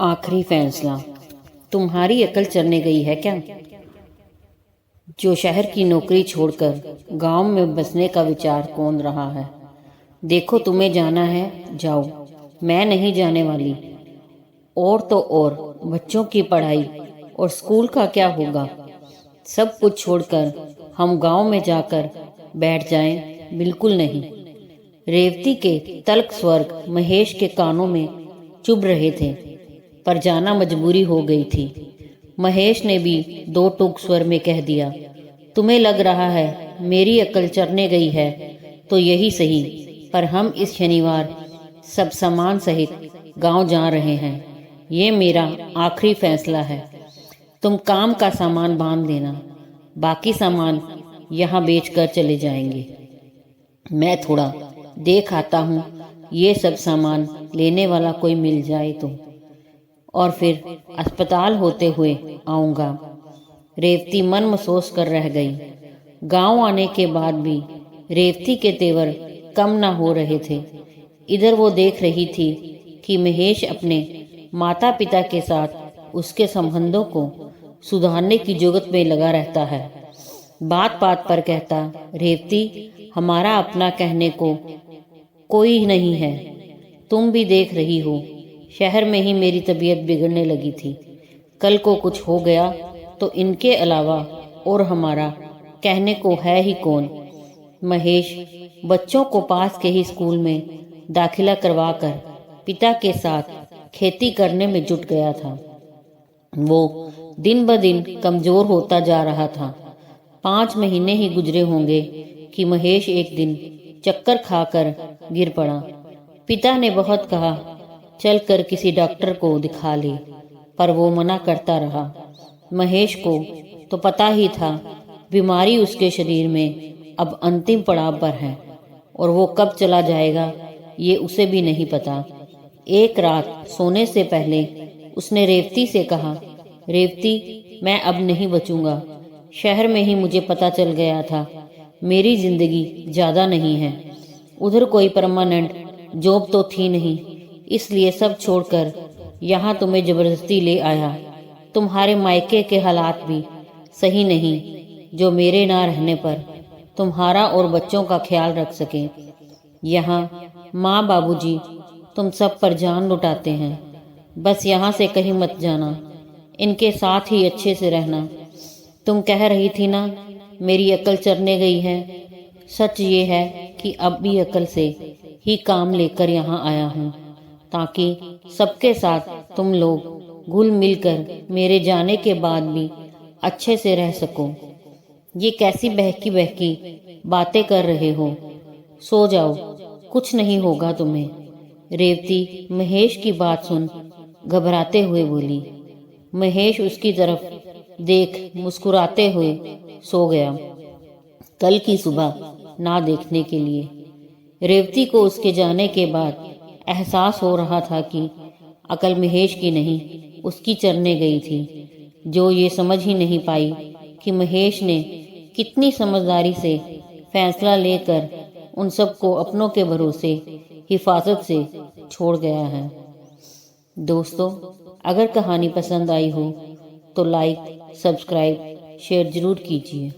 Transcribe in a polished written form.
आखिरी फैसला। तुम्हारी अकल चलने गई है क्या, जो शहर की नौकरी छोड़कर गांव में बसने का विचार कौन रहा है? देखो, तुम्हें जाना है जाओ, मैं नहीं जाने वाली। और तो और बच्चों की पढ़ाई और स्कूल का क्या होगा? सब कुछ छोड़कर हम गांव में जाकर बैठ जाएं? बिल्कुल नहीं। रेवती के तल्ख स्वर महेश के कानों में चुभ रहे थे, पर जाना मजबूरी हो गई थी। महेश ने भी दो टूक स्वर में कह दिया, तुम्हें लग रहा है मेरी अकल चरने गई है तो यही सही, पर हम इस शनिवार सब सामान सहित गांव जा रहे हैं। ये मेरा आखिरी फैसला है। तुम काम का सामान बांध देना, बाकी सामान यहाँ बेचकर चले जाएंगे। मैं थोड़ा देख आता हूँ, ये सब सामान लेने वाला कोई मिल जाए तो, और फिर अस्पताल होते हुए आऊँगा। रेवती मन महसूस कर रह गई। गांव आने के बाद भी रेवती के तेवर कम न हो रहे थे। इधर वो देख रही थी कि महेश अपने माता पिता के साथ उसके संबंधों को सुधारने की जुगत में लगा रहता है। बात बात पर कहता, रेवती, हमारा अपना कहने को कोई नहीं है। तुम भी देख रही हो, शहर में ही मेरी तबीयत बिगड़ने लगी थी। कल को कुछ हो गया तो इनके अलावा और हमारा कहने को है ही कौन? महेश बच्चों को पास के ही स्कूल में दाखिला करवाकर पिता के साथ खेती करने में जुट गया था। वो दिन ब दिन कमजोर होता जा रहा था। 5 महीने ही गुजरे होंगे कि महेश एक दिन चक्कर खाकर गिर पड़ा। पिता ने बहुत कहा, चलकर किसी डॉक्टर को दिखा ले, पर वो मना करता रहा। महेश को तो पता ही था बीमारी उसके शरीर में अब अंतिम पड़ाव पर है, और वो कब चला जाएगा ये उसे भी नहीं पता। एक रात सोने से पहले उसने रेवती से कहा, रेवती, मैं अब नहीं बचूंगा। शहर में ही मुझे पता चल गया था मेरी जिंदगी ज्यादा नहीं है। उधर कोई परमानेंट जॉब तो थी नहीं, इसलिए सब छोड़कर यहाँ तुम्हें जबरदस्ती ले आया। तुम्हारे मायके के हालात भी सही नहीं, जो मेरे ना रहने पर तुम्हारा और बच्चों का ख्याल रख सके। यहाँ माँ बाबूजी तुम सब पर जान लुटाते हैं। बस यहाँ से कहीं मत जाना, इनके साथ ही अच्छे से रहना। तुम कह रही थी ना मेरी अकल चरने गई है। सच ये है कि अब भी अकल से ही काम लेकर यहाँ आया हूँ, ताकि सबके साथ तुम लोग घुल मिलकर मेरे जाने के बाद भी अच्छे से रह सको। ये कैसी बहकी बहकी बातें कर रहे हो? सो जाओ, कुछ नहीं होगा तुम्हें। रेवती महेश की बात सुन घबराते हुए बोली। महेश उसकी तरफ देख मुस्कुराते हुए सो गया, कल की सुबह ना देखने के लिए। रेवती को उसके जाने के बाद एहसास हो रहा था कि अकल महेश की नहीं उसकी चरने गई थी, जो ये समझ ही नहीं पाई कि महेश ने कितनी समझदारी से फैसला लेकर उन सबको अपनों के भरोसे हिफाजत से छोड़ गया है। दोस्तों, अगर कहानी पसंद आई हो तो लाइक, सब्सक्राइब, शेयर जरूर कीजिए।